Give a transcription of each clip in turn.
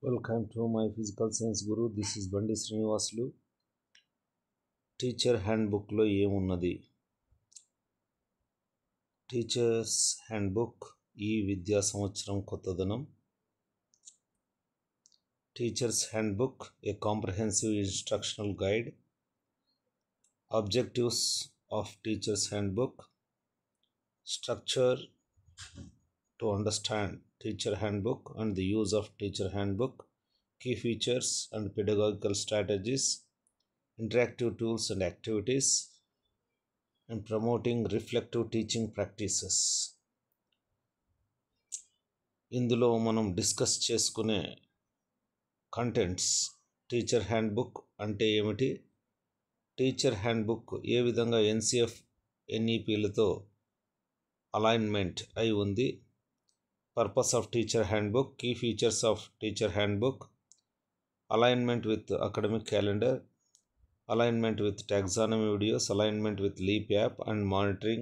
Welcome to my physical science guru. This is Bandi Srinivasulu. Teacher హ్యాండ్బుక్లో ఏమున్నది? Teachers handbook ఈ విద్యా సంవత్సరం కొత్తదనం. Teachers handbook a comprehensive instructional guide. Objectives of teachers handbook. Structure to understand teacher handbook and the use of teacher handbook. Key features and pedagogical strategies. Interactive tools and activities, and promoting reflective teaching practices. ఇందులో మనం discuss చేసుకునే contents. Teacher handbook అంటే ఏమిటి? Teacher handbook ఏ విధంగా NCF ఎన్ఈపీలతో alignment అయి ఉంది. Purpose of teacher handbook. Key features of teacher handbook. Alignment with academic calendar. alignment with taxonomy videos, alignment with LEAP app, and monitoring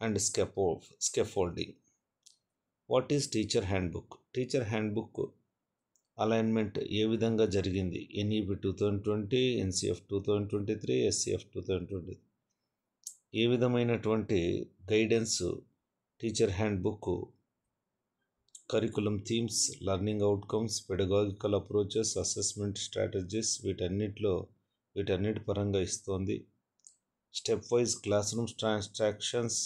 and scaffolding. What is teacher handbook? Teacher handbook alignment ఏ విధంగా జరిగింది? NEP 2020, NCF 2023, SCF 2020. ఏ విధమైనటువంటి guidance teacher handbook curriculum themes, learning outcomes, pedagogical approaches, assessment strategies వీటన్నిటి పరంగా ఇస్తోంది. Step wise class room transactions,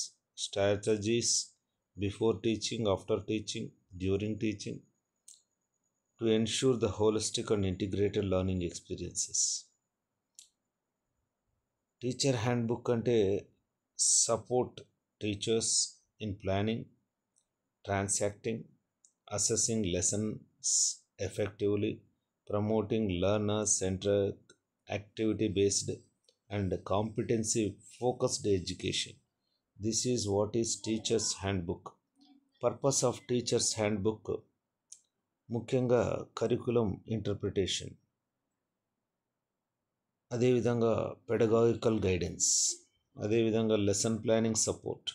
strategies before teaching, after teaching, during teaching to ensure the holistic and integrated learning experiences. Teacher handbook అంటే support teachers in planning, transacting, assessing lessons effectively, promoting learner-centered, activity-based, and competency-focused education. This is what is Teacher's Handbook. Purpose of Teacher's Handbook ముఖ్యంగా curriculum interpretation, అదేవిధంగా pedagogical guidance, అదేవిధంగా lesson planning support,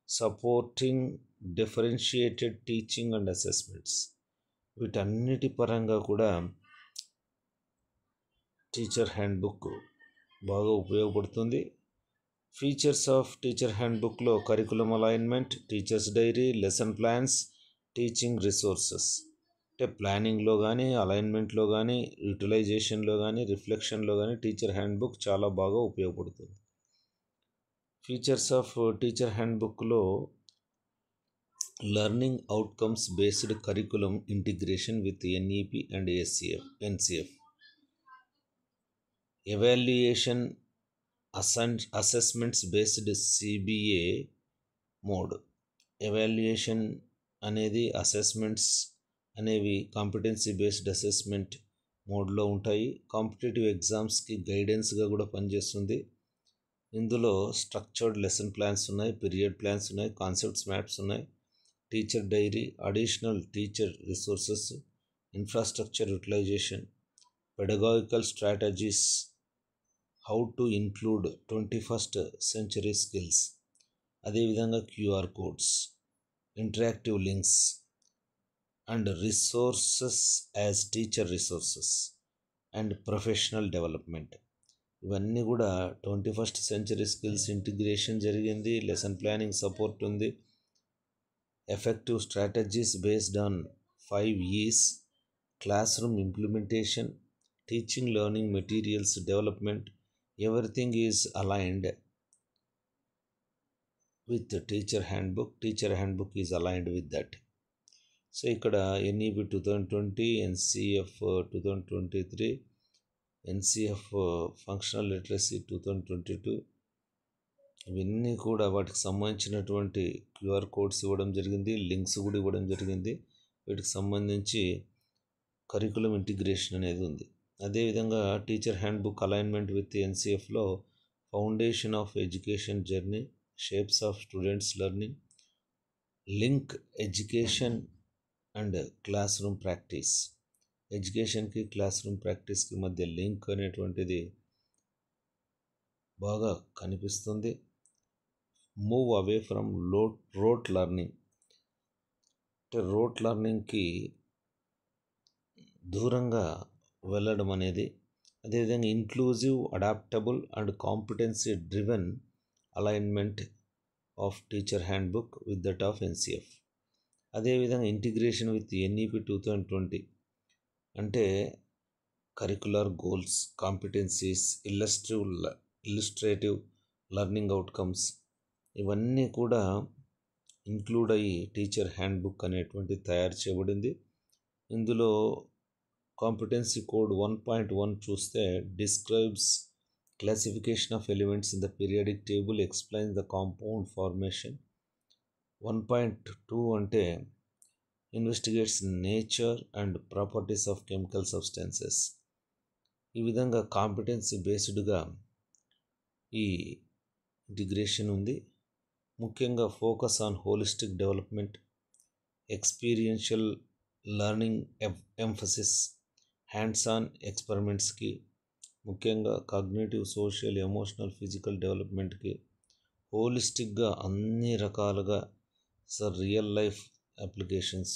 supporting differentiated teaching and assessments. వీటన్నిటి పరంగా కూడా teacher handbook బాగా ఉపయోగపడుతుంది. Features of teacher హ్యాండ్బుక్లో curriculum alignment, teachers diary, lesson plans, teaching resources. అంటే ప్లానింగ్లో కానీ, అలైన్మెంట్లో కానీ, యూటిలైజేషన్లో కానీ, రిఫ్లెక్షన్లో కానీ టీచర్ హ్యాండ్బుక్ చాలా బాగా ఉపయోగపడుతుంది. ఫీచర్స్ ఆఫ్ టీచర్ హ్యాండ్బుక్లో learning outcomes based curriculum integration with NEP and NCF. Evaluation assessments based CBA mode. Evaluation అనేది, అసెస్మెంట్స్ అనేవి కాంపిటెన్సీ బేస్డ్ అసెస్మెంట్ మోడ్లో ఉంటాయి. కాంపిటేటివ్ ఎగ్జామ్స్కి గైడెన్స్గా కూడా పనిచేస్తుంది. ఇందులో స్ట్రక్చర్డ్ లెసన్ ప్లాన్స్ ఉన్నాయి, పీరియడ్ ప్లాన్స్ ఉన్నాయి, కాన్సెప్ట్స్ మ్యాప్స్ ఉన్నాయి, teacher diary, additional teacher resources, infrastructure utilisation, pedagogical strategies, how to include 21st century skills, అదేవిధంగా QR codes, interactive links and resources as teacher resources and professional development. ఇవన్నీ కూడా 21st century skills integration జరిగింది. Lesson planning support ఉంది. Effective strategies based on 5 E's, class room implementation, teaching learning materials development. Everything is aligned with teacher handbook. Teacher handbook is aligned with that. So ఇక్కడ NEP 2020, NCF 2023, NCF functional literacy 2022, ఇవన్నీ కూడా వాటికి సంబంధించినటువంటి QR codes ఇవ్వడం జరిగింది, links కూడా ఇవ్వడం జరిగింది. వీటికి సంబంధించి కరికులం ఇంటిగ్రేషన్ అనేది ఉంది. అదేవిధంగా టీచర్ హ్యాండ్బుక్ అలైన్మెంట్ విత్ ఎన్సిఎఫ్లో foundation of education journey, shapes of students learning, link education and class room practice. ఎడ్యుకేషన్కి క్లాస్ రూమ్ ప్రాక్టీస్కి మధ్య లింక్ అనేటువంటిది బాగా కనిపిస్తుంది. Move away from rote learning. అంటే రోట్ లెర్నింగ్కి దూరంగా వెళ్ళడం అనేది, అదేవిధంగా inclusive, adaptable and competency driven alignment of teacher handbook with that of NCF. అదేవిధంగా ఇంటిగ్రేషన్ విత్ ఎన్ఈపి 2020 అంటే curricular goals, competencies, illustrative learning outcomes ఇవన్నీ కూడా ఇంక్లూడ్ అయ్యి టీచర్ హ్యాండ్బుక్ అనేటువంటి తయారు చేయబడింది. ఇందులో కాంపిటెన్సీ కోడ్ 1.1 చూస్తే describes classification of elements in the periodic table, explains the compound formation. 1.2 అంటే investigates nature and properties of chemical substances. ఈ విధంగా కాంపిటెన్సీ బేస్డ్గా ఈ ఇంటిగ్రేషన్ ఉంది. ముఖ్యంగా focus on holistic development, experiential learning emphasis, hands on ఎక్స్పెరిమెంట్స్కి, ముఖ్యంగా కాగ్నిటివ్, సోషల్, ఎమోషనల్, ఫిజికల్ డెవలప్మెంట్కి, హోలిస్టిక్గా అన్ని రకాలుగా రియల్ లైఫ్ అప్లికేషన్స్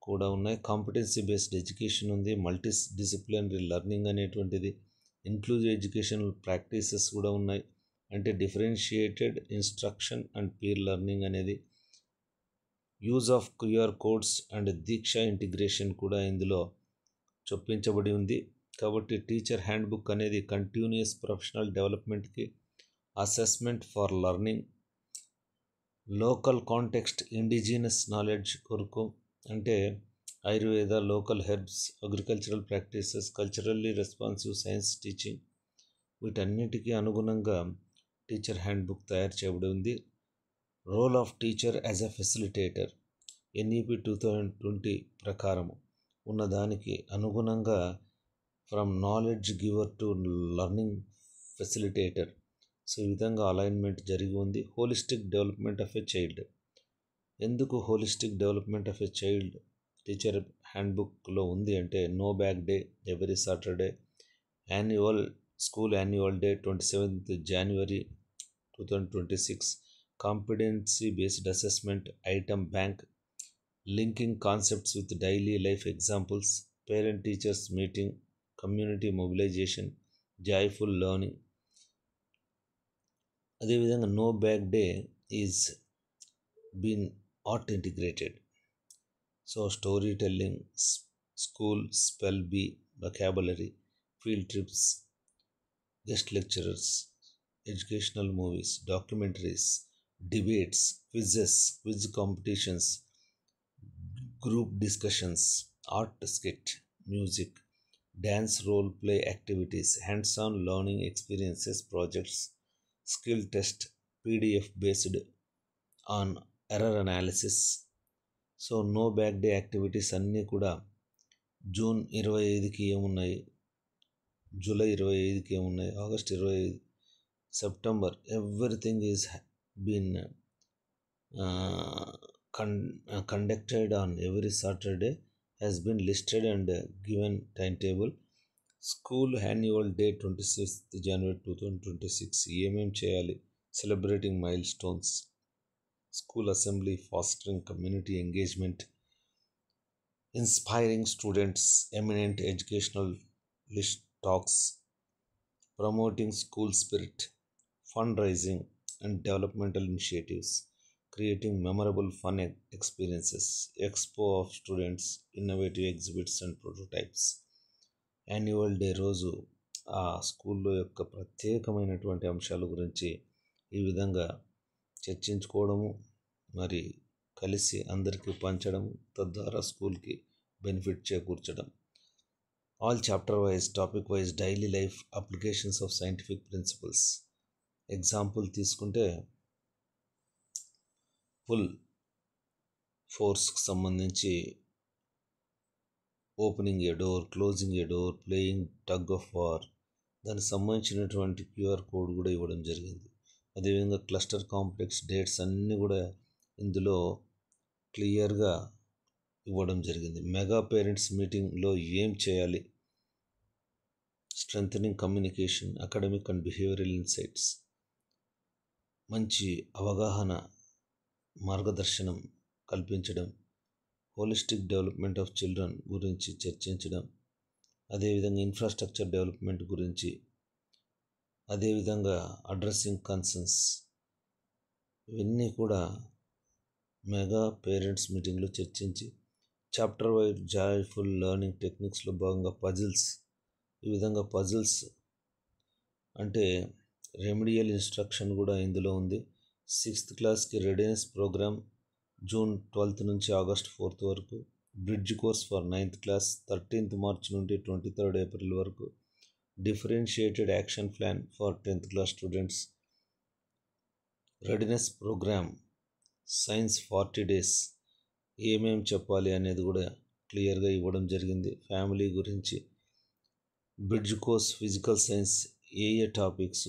కూడా ఉన్నాయి. కాంపిటెన్సీ బేస్డ్ ఎడ్యుకేషన్ ఉంది, మల్టీ డిసిప్లినరీ లెర్నింగ్ అనేటువంటిది, ఇంక్లూజివ్ ఎడ్యుకేషనల్ ప్రాక్టీసెస్ కూడా ఉన్నాయి, అంటే differentiated instruction and peer learning అనేది, use of QR codes and Diksha integration కూడా ఇందులో చొప్పించబడి ఉంది. కాబట్టి టీచర్ హ్యాండ్బుక్ అనేది కంటిన్యూస్ ప్రొఫెషనల్ డెవలప్మెంట్కి, assessment for learning, local context, indigenous knowledge కొరకు, అంటే Ayurveda, local herbs, agricultural practices, culturally responsive science teaching, వీటన్నిటికీ అనుగుణంగా టీచర్ హ్యాండ్బుక్ తయారు చేయబడి ఉంది. Role of teacher as a facilitator NEP 2020 ప్రకారం ఉన్నదానికి అనుగుణంగా from knowledge giver to learning facilitator. So ఈ విధంగా అలైన్మెంట్ జరిగి ఉంది. Holistic development of a child. ఎందుకు holistic development of a child teacher హ్యాండ్బుక్లో ఉంది అంటే, no bag day every Saturday, school annual day 27th January 2026, competency based assessment, item bank, linking concepts with daily life examples, parent teachers meeting, community mobilisation, joyful learning. అదేవిధంగా no bag day is been art integrated. So story telling, school spell bee, vocabulary, field trips, guest lecturers, educational movies, documentaries, debates, quiz competitions, group discussions, art skit, music, dance, role play activities, hands on learning experiences, projects, skill test, PDF based on error analysis. So no bag day activities అన్నీ కూడా June 25కి ఏమున్నాయి, July 25కి ఏమున్నాయి, August 25, September, everything is been conducted on every Saturday has been listed and given timetable. School annual day 26th January 2026 ఏమేం చేయాలి, celebrating mile stones, school assembly, fostering community engagement, inspiring students, eminent educational list talks, promoting school spirit, fund raising and developmental initiatives, creating memorable fun experiences, expo of students, innovative exhibits and prototypes. Annual day రోజు ఆ స్కూల్లో యొక్క ప్రత్యేకమైనటువంటి అంశాల గురించి ఈ విధంగా చర్చించుకోవడము, మరి కలిసి అందరికీ పంచడము, తద్వారా స్కూల్కి బెనిఫిట్ చేకూర్చడం. All chapter wise, topic wise, daily life applications of scientific principles. Example తీసుకుంటే ఫుల్ ఫోర్స్కి సంబంధించి opening a door, closing a door, playing tug of war, దానికి సంబంధించినటువంటి క్యూఆర్ కోడ్ కూడా ఇవ్వడం జరిగింది. అదేవిధంగా క్లస్టర్ కాంప్లెక్స్ డేట్స్ అన్నీ కూడా ఇందులో క్లియర్గా ఇవ్వడం జరిగింది. మెగా పేరెంట్స్ మీటింగ్లో ఏం చేయాలి, strengthening communication, academic and behavioural insights, మంచి అవగాహన, మార్గదర్శనం కల్పించడం, హోలిస్టిక్ డెవలప్మెంట్ ఆఫ్ చిల్డ్రన్ గురించి చర్చించడం, అదేవిధంగా ఇన్ఫ్రాస్ట్రక్చర్ డెవలప్మెంట్ గురించి, అదేవిధంగా అడ్రస్సింగ్ కన్సర్న్స్, ఇవన్నీ కూడా మెగా పేరెంట్స్ మీటింగ్లో చర్చించి చాప్టర్ వైడ్ జాయ్ఫుల్ లెర్నింగ్ టెక్నిక్స్లో భాగంగా పజిల్స్, ఈ విధంగా పజిల్స్ అంటే రెమిడియల్ ఇన్స్ట్రక్షన్ కూడా ఇందులో ఉంది. 6th క్లాస్కి రెడీనెస్ ప్రోగ్రామ్ జూన్ 12th నుంచి ఆగస్ట్ 4th వరకు, bridge course for 9th class 13th March నుండి 23rd ఏప్రిల్ వరకు, differentiated action plan for 10th class students, readiness program science 40 days ఏమేమి చెప్పాలి అనేది కూడా క్లియర్గా ఇవ్వడం జరిగింది. ఫ్యామిలీ గురించి, బ్రిడ్జ్ కోర్స్ ఫిజికల్ సైన్స్ ఏ టాపిక్స్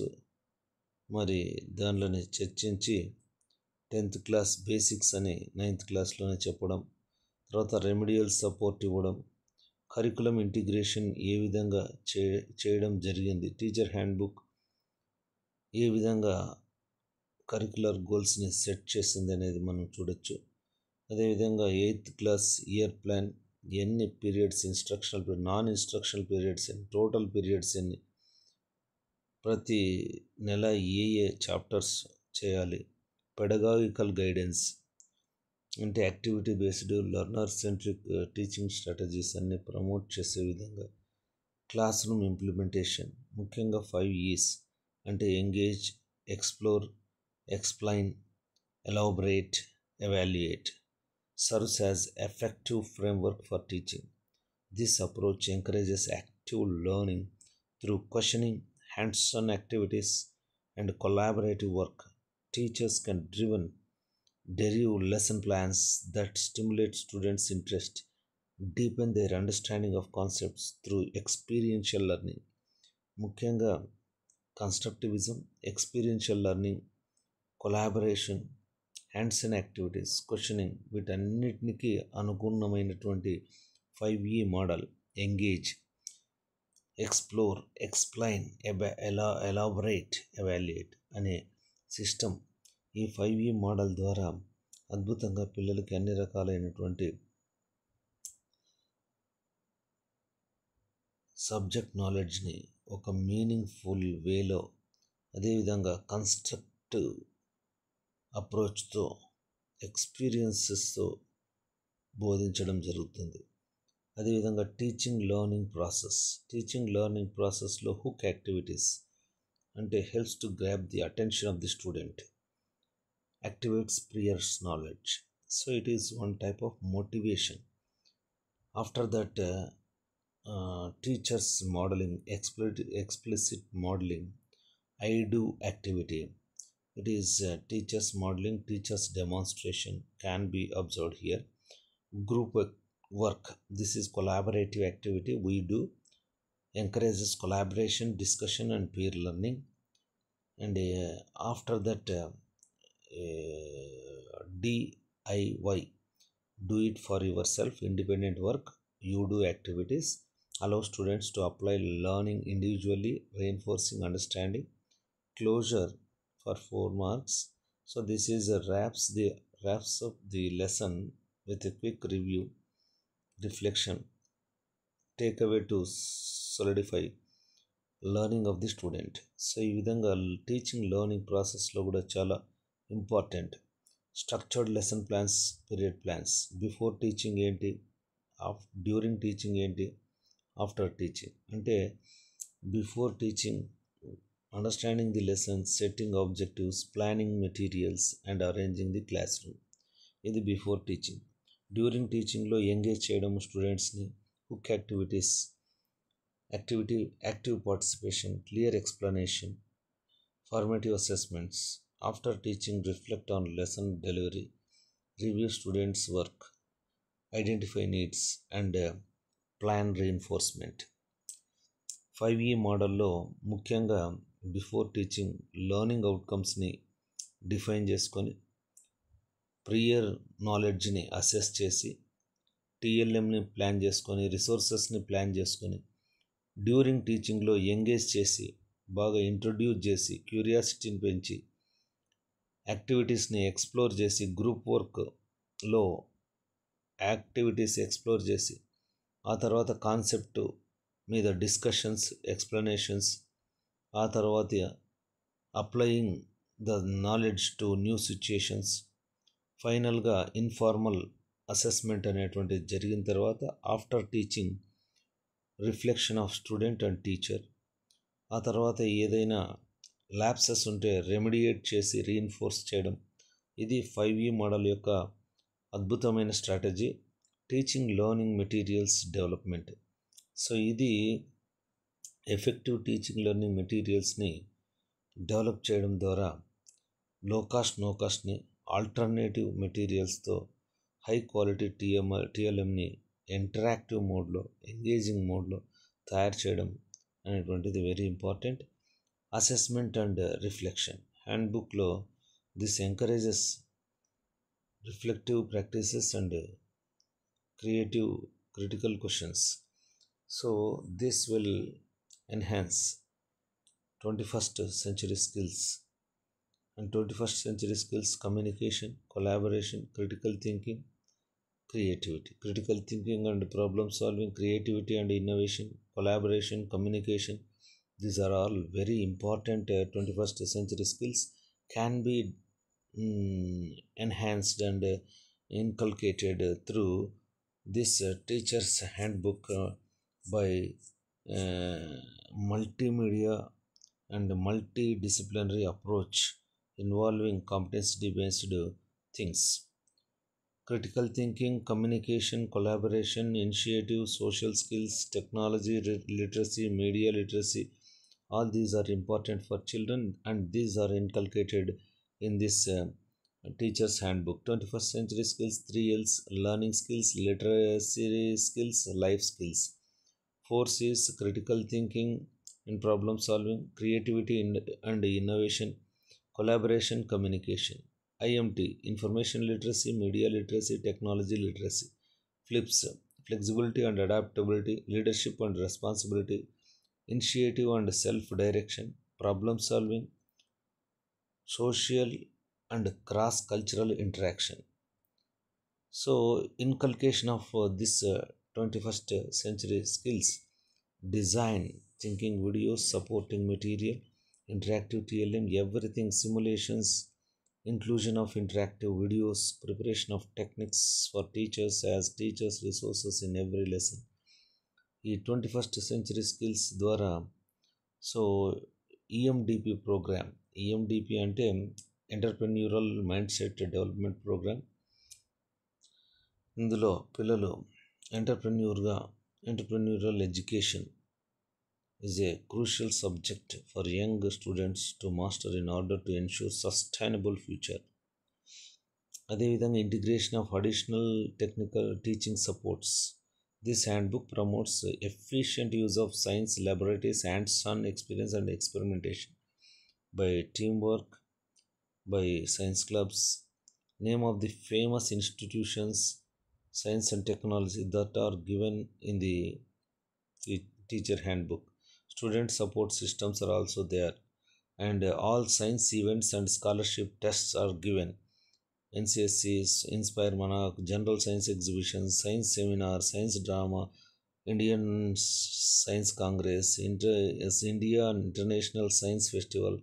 మరి దానిలోనే చర్చించి 10th క్లాస్ బేసిక్స్ అని 9th క్లాస్లోనే చెప్పడం, తర్వాత రెమిడియల్ సపోర్ట్ ఇవ్వడం, కరికులం ఇంటిగ్రేషన్ ఏ విధంగా చేయడం జరిగింది, టీచర్ హ్యాండ్బుక్ ఏ విధంగా కరికులర్ గోల్స్ని సెట్ చేసింది అనేది మనం చూడొచ్చు. అదేవిధంగా 8th క్లాస్ ఇయర్ ప్లాన్, ఎన్ని periods instructional period, non instructional periods ఎన్ని, టోటల్ పీరియడ్స్ ఎన్ని, ప్రతి నెల ఏ చాప్టర్స్ చేయాలి, పెడగాగికల్ గైడెన్స్ అంటే activity based learner centric teaching strategies అన్ని ప్రమోట్ చేసే విధంగా, క్లాస్ రూమ్ ఇంప్లిమెంటేషన్, ముఖ్యంగా 5 E's అంటే engage, explore, explain, elaborate, evaluate serves as effective framework for teaching. This approach encourages active learning through questioning, hands-on activities, and collaborative work. Teachers can derive lesson plans that stimulate students' interest, deepen their understanding of concepts through experiential learning. ముఖ్యంగా constructivism, experiential learning, collaboration, hands and activities, questioning, వీటన్నిటికి అనుగుణమైనటువంటి 5E model engage, explore, explain, elaborate, evaluate అనే system, ఈ 5E model ద్వారా అద్భుతంగా పిల్లలకి అన్ని రకాలైనటువంటి subject నాలెడ్జ్ని ఒక మీనింగ్ఫుల్ వేలో, అదేవిధంగా కన్స్ట్రక్టివ్ అప్రోచ్తో, ఎక్స్పీరియన్సెస్తో బోధించడం జరుగుతుంది. అదేవిధంగా టీచింగ్ లెర్నింగ్ ప్రాసెస్లో హుక్ యాక్టివిటీస్ అంటే helps to grab the attention of the student, activates priors knowledge. So it is one type of motivation. After that teachers modelling, explicit modeling, I do activity. It is teachers modeling, teachers demonstration can be observed here. Group work, this is collaborative activity we do, encourages collaboration, discussion and peer learning. And after that DIY, do it for yourself, independent work, you do activities, allow students to apply learning individually, reinforcing understanding. Closure for 4 marks. So this is wraps up the lesson with a quick review, reflection, takeaway to solidify learning of the student. So ఈ విధంగా teaching learning ప్రాసెస్లో కూడా చాలా important structured lesson plans, period plans, before teaching ఏంటి, during teaching ఏంటి, after teaching అంటే before teaching understanding the lessons, setting objectives, planning materials and arranging the class room, ఇది before teaching. During టీచింగ్లో engage చేయడం స్టూడెంట్స్ని, hook activities, active participation, clear explanation, formative assessments. After teaching reflect on lesson delivery, review students work, identify needs and plan reinforcement. 5E మోడల్లో ముఖ్యంగా before teaching learning అవుట్కమ్స్ని define చేసుకొని, prior నాలెడ్జ్ని assess చేసి, టీఎల్ఎంని plan చేసుకొని, రిసోర్సెస్ని plan చేసుకొని, during టీచింగ్లో engage చేసి, బాగా introduce చేసి, క్యూరియాసిటీని పెంచి, యాక్టివిటీస్ని ఎక్స్ప్లోర్ చేసి, గ్రూప్ వర్క్లో యాక్టివిటీస్ ఎక్స్ప్లోర్ చేసి ఆ తర్వాత కాన్సెప్ట్ మీద డిస్కషన్స్, ఎక్స్ప్లెనేషన్స్, ఆ తర్వాత applying the knowledge to new situations, ఫైనల్గా ఇన్ఫార్మల్ అసెస్మెంట్ అనేటువంటిది జరిగిన తర్వాత after teaching reflection of student and teacher, ఆ తర్వాత ఏదైనా ల్యాప్సెస్ ఉంటే రెమిడియేట్ చేసి రీఇన్ఫోర్స్ చేయడం. ఇది 5E మోడల్ యొక్క అద్భుతమైన strategy, teaching learning materials development. So ఇది ఎఫెక్టివ్ టీచింగ్ లెర్నింగ్ మెటీరియల్స్ని డెవలప్ చేయడం ద్వారా లో కాస్ట్ నో కాస్ట్ని ఆల్టర్నేటివ్ మెటీరియల్స్తో హై క్వాలిటీ టీఎల్ఎంని ఇంటరాక్టివ్ మోడ్లో, ఎంగేజింగ్ మోడ్లో తయారు చేయడం అనేటువంటిది very important. Assessment and reflection హ్యాండ్బుక్లో this encourages reflective practices and creative critical questions. So this will enhance 21st century skills. And 21st century skills: communication, collaboration, critical thinking, creativity. Critical thinking and problem solving, creativity and innovation, collaboration, communication, these are all very important 21st century skills, can be enhanced and inculcated through this teacher's handbook by multimedia and multidisciplinary approach involving competency based things: critical thinking, communication, collaboration, initiative, social skills, technology literacy, media literacy. All these are important for children, and these are inculcated in this teacher's handbook. 21st century skills, 3Ls: learning skills, literacy skills, life skills. 4Cs: critical thinking and problem solving, creativity and innovation, collaboration, communication. IMT: information literacy, media literacy, technology literacy. FLIPS: flexibility and adaptability, leadership and responsibility, initiative and self-direction, problem solving, social and cross-cultural interaction. So inculcation of this 21st century skills: design, thinking videos, supporting material, interactive TLM, everything, simulations, inclusion of interactive videos, preparation of techniques for teachers as teachers resources in every lesson. ఈ 21st century skills ద్వారా so EMDP program, EMDP అంటే entrepreneurial mindset development program. ఇందులో పిల్లలు entrepreneurial education is a crucial subject for young students to master in order to ensure sustainable future. అదేవిధంగా integration of additional technical teaching supports. This handbook promotes efficient use of science laboratories, hands-on experience and experimentation by teamwork, by science clubs. Name of the famous institutions, science and technology that are given in the teacher handbook. Student support systems are also there, and all science events and scholarship tests are given. NCSCs, Inspire Manak, General Science Exhibitions, Science Seminar, Science Drama, Indian Science Congress, India International Science Festival,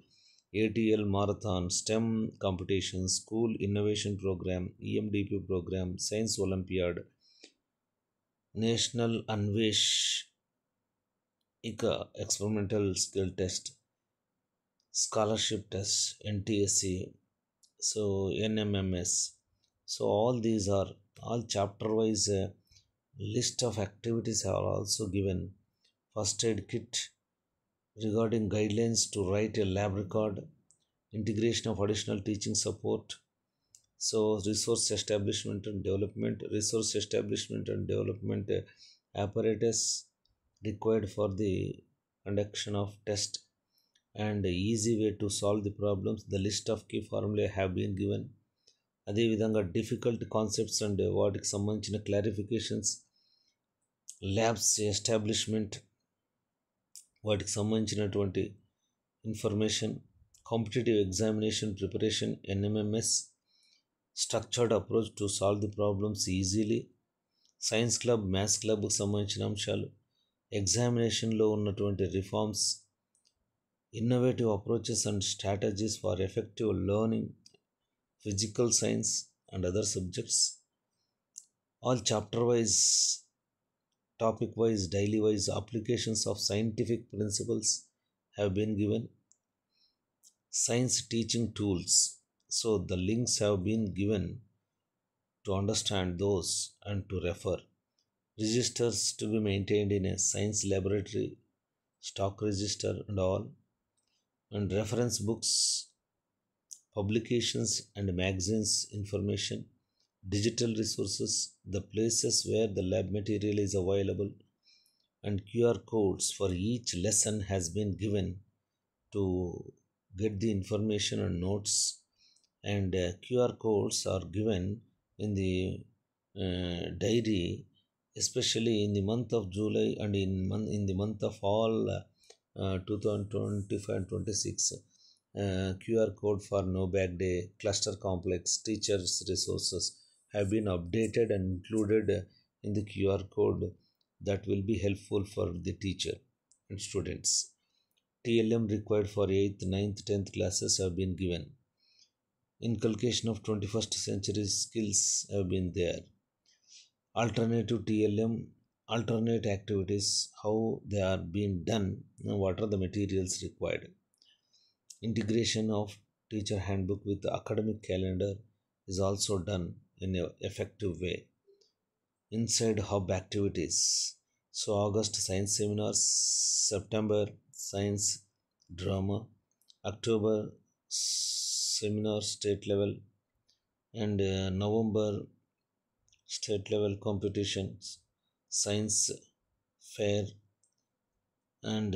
ATL Marathon, STEM competition, School Innovation Program, EMDP Program, Science Olympiad, National Anvesh experimental skill test, scholarship test, NTSC, so NMMS. So all these are all chapter wise list of activities are also given. First aid kit regarding guidelines to write a lab record, integration of additional teaching support. So resource establishment and development, apparatus required for the conduction of test, and easy way to solve the problems. The list of key formulae have been given. అదేవిధంగా difficult concepts and వాటికి సంబంధించిన clarifications, labs establishment, వాటికి సంబంధించినటువంటి information, competitive examination preparation, NMMS, structured approach to solve the problems easily, science club, maths క్లబ్కి సంబంధించిన అంశాలు, ఎగ్జామినేషన్లో ఉన్నటువంటి reforms, innovative approaches and strategies for effective learning, physical science and other subjects. All chapter wise, topic wise, daily wise applications of scientific principles have been given. Science teaching tools, so the links have been given to understand those and to refer. Registers to be maintained in a science laboratory, stock register and all, and reference books, publications and magazines information, digital resources, the places where the lab material is available, and QR codes for each lesson has been given to get the information and notes. And QR codes are given in the diary, especially in the month of July and in the month of all 2025 and 26. QR code for No Bag Day, Cluster Complex, Teachers Resources have been updated and included in the QR code that will be helpful for the teacher and students. TLM required for 8th, 9th, 10th classes have been given. Inculcation of 21st century skills have been there. Alternative TLM, alternate activities, how they are being done, and what are the materials required. Integration of teacher handbook with the academic calendar is also done in an effective way. Inside hub activities, so August science seminars, September science drama, October seminar state level, and November state level competitions, science fair, and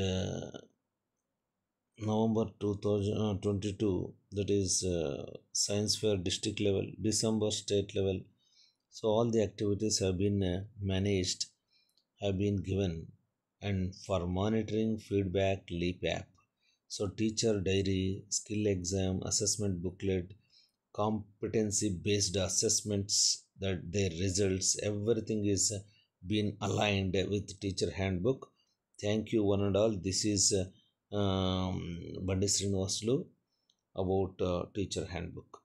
November 2022, that is science fair district level, December state level. So all the activities have been managed, have been given, and for monitoring feedback, leap app. So teacher diary, skill exam, assessment booklet, competency based assessments, that their results, everything is been aligned with teacher handbook. Thank you one and all. This is Bandi Srinivasulu about teacher handbook.